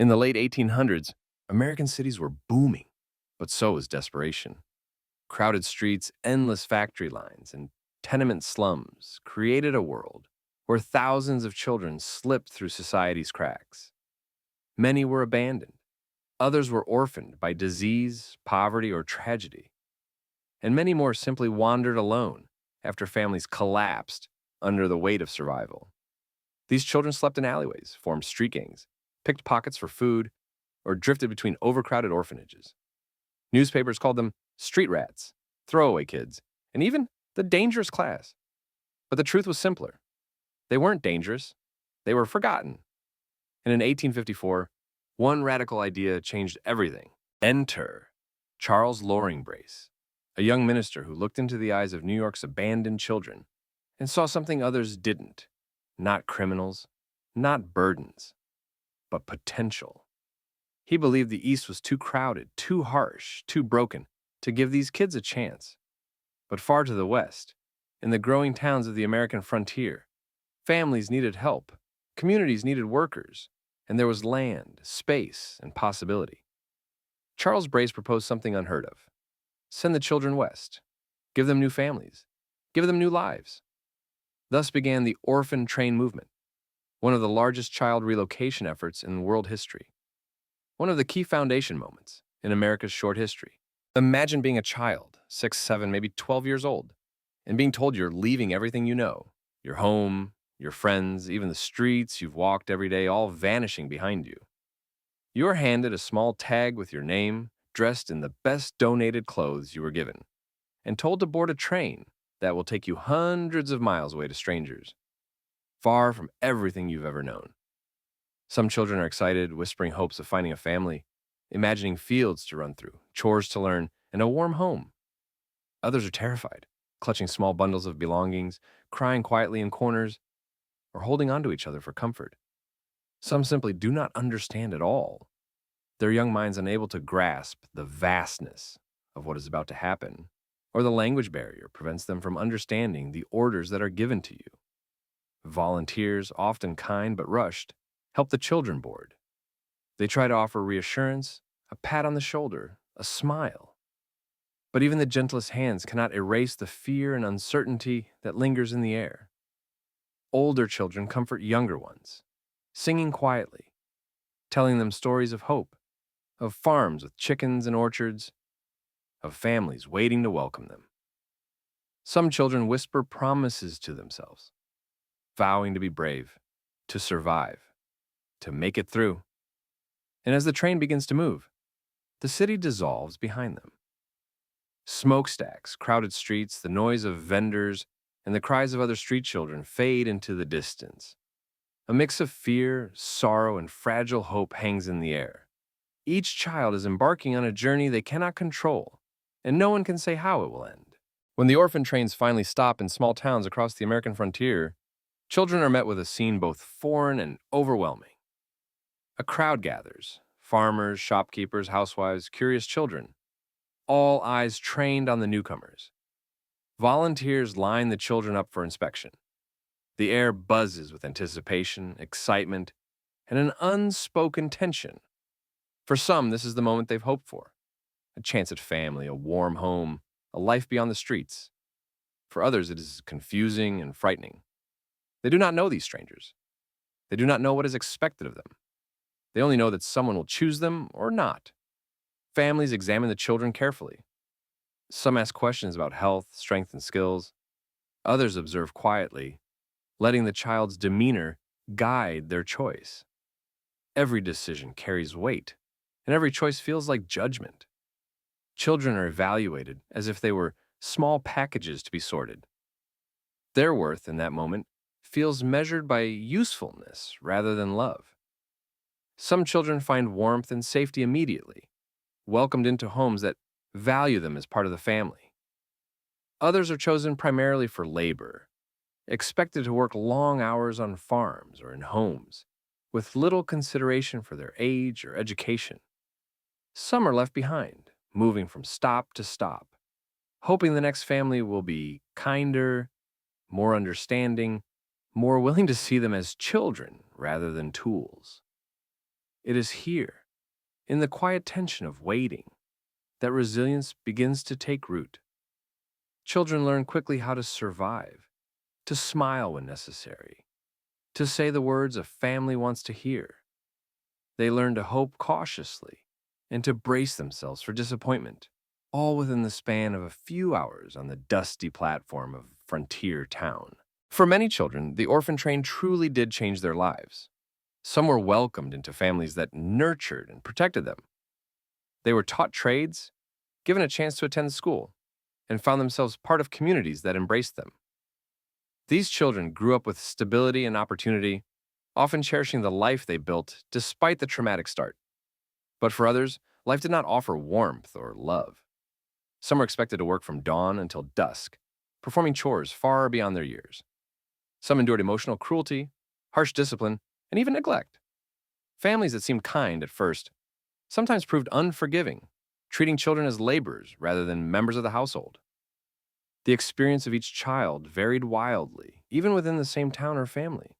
In the late 1800s, American cities were booming, but so was desperation. Crowded streets, endless factory lines, and tenement slums created a world where thousands of children slipped through society's cracks. Many were abandoned, others were orphaned by disease, poverty, or tragedy, and many more simply wandered alone after families collapsed under the weight of survival. These children slept in alleyways, formed street gangs, picked pockets for food, or drifted between overcrowded orphanages. Newspapers called them street rats, throwaway kids, and even the dangerous class. But the truth was simpler. They weren't dangerous, they were forgotten. And in 1854, one radical idea changed everything. Enter Charles Loring Brace, a young minister who looked into the eyes of New York's abandoned children and saw something others didn't. Not criminals, not burdens, but potential. He believed the East was too crowded, too harsh, too broken to give these kids a chance. But far to the west, in the growing towns of the American frontier, families needed help, communities needed workers, and there was land, space, and possibility. Charles Brace proposed something unheard of. Send the children west. Give them new families. Give them new lives. Thus began the Orphan Train movement, one of the largest child relocation efforts in world history. One of the key foundation moments in America's short history. Imagine being a child, 6, 7, maybe 12 years old, and being told you're leaving everything you know, your home, your friends, even the streets you've walked every day, all vanishing behind you. You're handed a small tag with your name, dressed in the best donated clothes you were given, and told to board a train that will take you hundreds of miles away to strangers, far from everything you've ever known. Some children are excited, whispering hopes of finding a family, imagining fields to run through, chores to learn, and a warm home. Others are terrified, clutching small bundles of belongings, crying quietly in corners, or holding onto each other for comfort. Some simply do not understand at all, their young minds unable to grasp the vastness of what is about to happen, or the language barrier prevents them from understanding the orders that are given to you. Volunteers, often kind but rushed, help the children board. They try to offer reassurance, a pat on the shoulder, a smile. But even the gentlest hands cannot erase the fear and uncertainty that lingers in the air. Older children comfort younger ones, singing quietly, telling them stories of hope, of farms with chickens and orchards, of families waiting to welcome them. Some children whisper promises to themselves, vowing to be brave, to survive, to make it through. And as the train begins to move, the city dissolves behind them. Smokestacks, crowded streets, the noise of vendors, and the cries of other street children fade into the distance. A mix of fear, sorrow, and fragile hope hangs in the air. Each child is embarking on a journey they cannot control, and no one can say how it will end. When the orphan trains finally stop in small towns across the American frontier, children are met with a scene both foreign and overwhelming. A crowd gathers, farmers, shopkeepers, housewives, curious children, all eyes trained on the newcomers. Volunteers line the children up for inspection. The air buzzes with anticipation, excitement, and an unspoken tension. For some, this is the moment they've hoped for. A chance at family, a warm home, a life beyond the streets. For others, it is confusing and frightening. They do not know these strangers. They do not know what is expected of them. They only know that someone will choose them or not. Families examine the children carefully. Some ask questions about health, strength, and skills. Others observe quietly, letting the child's demeanor guide their choice. Every decision carries weight, and every choice feels like judgment. Children are evaluated as if they were small packages to be sorted. Their worth in that moment feels measured by usefulness rather than love. Some children find warmth and safety immediately, welcomed into homes that value them as part of the family. Others are chosen primarily for labor, expected to work long hours on farms or in homes, with little consideration for their age or education. Some are left behind, moving from stop to stop, hoping the next family will be kinder, more understanding, more willing to see them as children rather than tools. It is here, in the quiet tension of waiting, that resilience begins to take root. Children learn quickly how to survive, to smile when necessary, to say the words a family wants to hear. They learn to hope cautiously and to brace themselves for disappointment, all within the span of a few hours on the dusty platform of a frontier town. For many children, the orphan train truly did change their lives. Some were welcomed into families that nurtured and protected them. They were taught trades, given a chance to attend school, and found themselves part of communities that embraced them. These children grew up with stability and opportunity, often cherishing the life they built despite the traumatic start. But for others, life did not offer warmth or love. Some were expected to work from dawn until dusk, performing chores far beyond their years. Some endured emotional cruelty, harsh discipline, and even neglect. Families that seemed kind at first sometimes proved unforgiving, treating children as laborers rather than members of the household. The experience of each child varied wildly, even within the same town or family.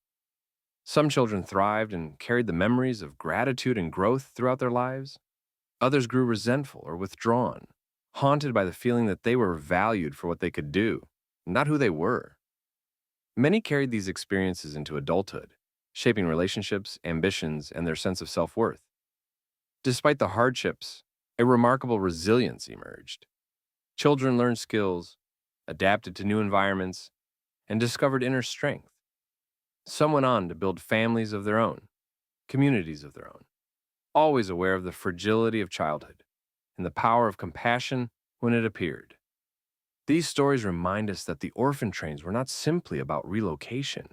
Some children thrived and carried the memories of gratitude and growth throughout their lives. Others grew resentful or withdrawn, haunted by the feeling that they were valued for what they could do, not who they were. Many carried these experiences into adulthood, shaping relationships, ambitions, and their sense of self-worth. Despite the hardships, a remarkable resilience emerged. Children learned skills, adapted to new environments, and discovered inner strength. Some went on to build families of their own, communities of their own, always aware of the fragility of childhood and the power of compassion when it appeared. These stories remind us that the orphan trains were not simply about relocation.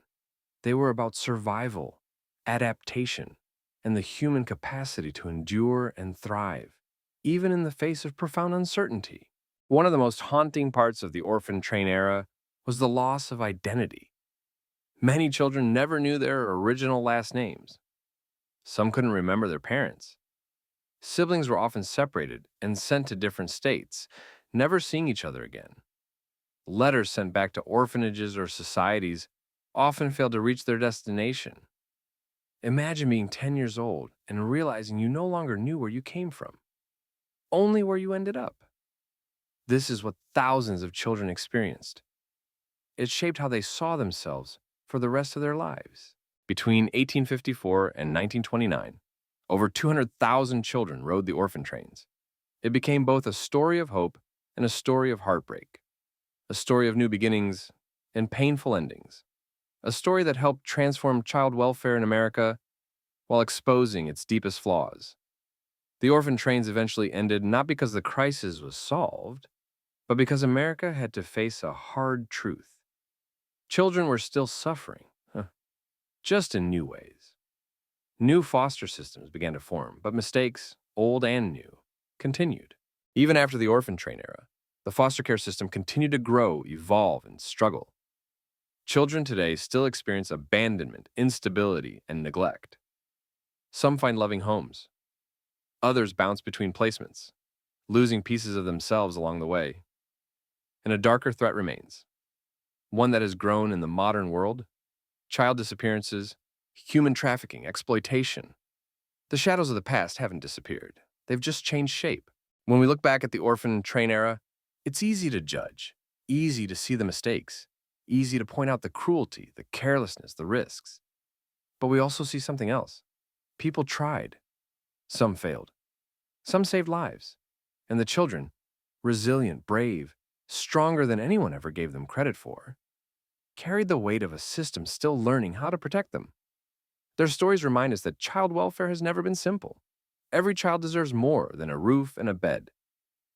They were about survival, adaptation, and the human capacity to endure and thrive, even in the face of profound uncertainty. One of the most haunting parts of the orphan train era was the loss of identity. Many children never knew their original last names. Some couldn't remember their parents. Siblings were often separated and sent to different states, never seeing each other again. Letters sent back to orphanages or societies often failed to reach their destination. Imagine being 10 years old and realizing you no longer knew where you came from, only where you ended up. This is what thousands of children experienced. It shaped how they saw themselves for the rest of their lives. Between 1854 and 1929, over 200,000 children rode the orphan trains. It became both a story of hope and a story of heartbreak, a story of new beginnings and painful endings, a story that helped transform child welfare in America while exposing its deepest flaws. The orphan trains eventually ended not because the crisis was solved, but because America had to face a hard truth. Children were still suffering, just in new ways. New foster systems began to form, but mistakes, old and new, continued. Even after the orphan train era, the foster care system continued to grow, evolve, and struggle. Children today still experience abandonment, instability, and neglect. Some find loving homes. Others bounce between placements, losing pieces of themselves along the way. And a darker threat remains, one that has grown in the modern world: child disappearances, human trafficking, exploitation. The shadows of the past haven't disappeared. They've just changed shape. When we look back at the orphan train era, it's easy to judge, easy to see the mistakes, easy to point out the cruelty, the carelessness, the risks. But we also see something else. People tried. Some failed. Some saved lives. And the children, resilient, brave, stronger than anyone ever gave them credit for, carried the weight of a system still learning how to protect them. Their stories remind us that child welfare has never been simple. Every child deserves more than a roof and a bed.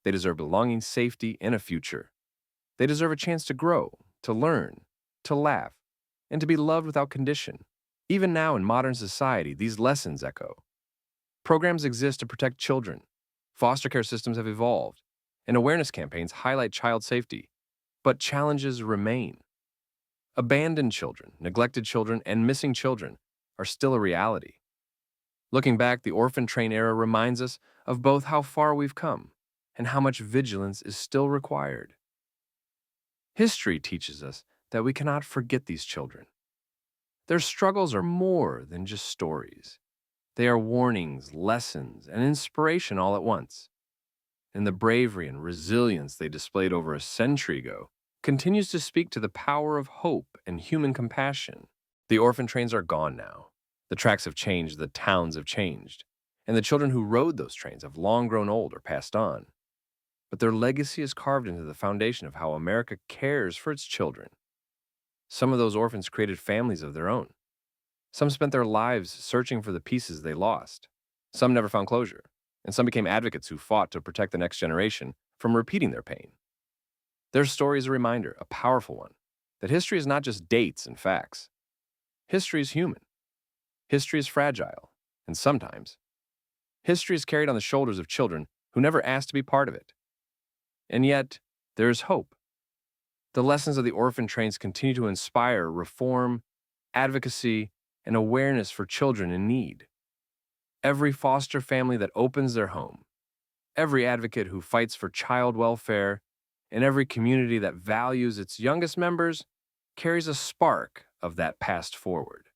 They deserve belonging, safety, and a future. They deserve a chance to grow, to learn, to laugh, and to be loved without condition. Even now in modern society, these lessons echo. Programs exist to protect children. Foster care systems have evolved, and awareness campaigns highlight child safety. But challenges remain. Abandoned children, neglected children, and missing children are still a reality. Looking back, the orphan train era reminds us of both how far we've come and how much vigilance is still required. History teaches us that we cannot forget these children. Their struggles are more than just stories. They are warnings, lessons, and inspiration all at once. And the bravery and resilience they displayed over a century ago continues to speak to the power of hope and human compassion. The orphan trains are gone now. The tracks have changed, the towns have changed, and the children who rode those trains have long grown old or passed on. But their legacy is carved into the foundation of how America cares for its children. Some of those orphans created families of their own. Some spent their lives searching for the pieces they lost. Some never found closure, and some became advocates who fought to protect the next generation from repeating their pain. Their story is a reminder, a powerful one, that history is not just dates and facts. History is human. History is fragile, and sometimes, history is carried on the shoulders of children who never asked to be part of it. And yet, there is hope. The lessons of the orphan trains continue to inspire reform, advocacy, and awareness for children in need. Every foster family that opens their home, every advocate who fights for child welfare, and every community that values its youngest members carries a spark of that past forward.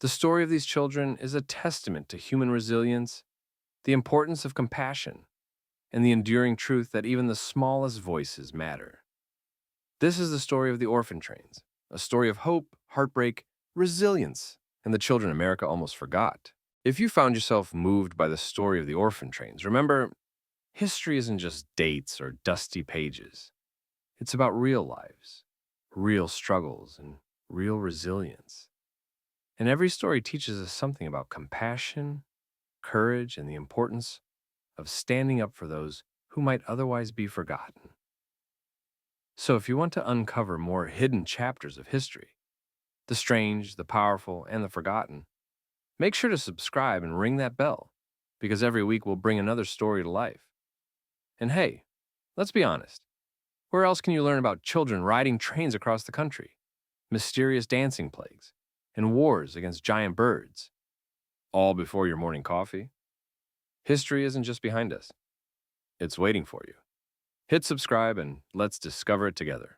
The story of these children is a testament to human resilience, the importance of compassion, and the enduring truth that even the smallest voices matter. This is the story of the orphan trains, a story of hope, heartbreak, resilience, and the children America almost forgot. If you found yourself moved by the story of the orphan trains, remember, history isn't just dates or dusty pages. It's about real lives, real struggles, and real resilience. And every story teaches us something about compassion, courage, and the importance of standing up for those who might otherwise be forgotten. So if you want to uncover more hidden chapters of history, the strange, the powerful, and the forgotten, make sure to subscribe and ring that bell, because every week we'll bring another story to life. And hey, let's be honest, where else can you learn about children riding trains across the country, mysterious dancing plagues, and wars against giant birds, all before your morning coffee? History isn't just behind us, it's waiting for you. Hit subscribe and let's discover it together.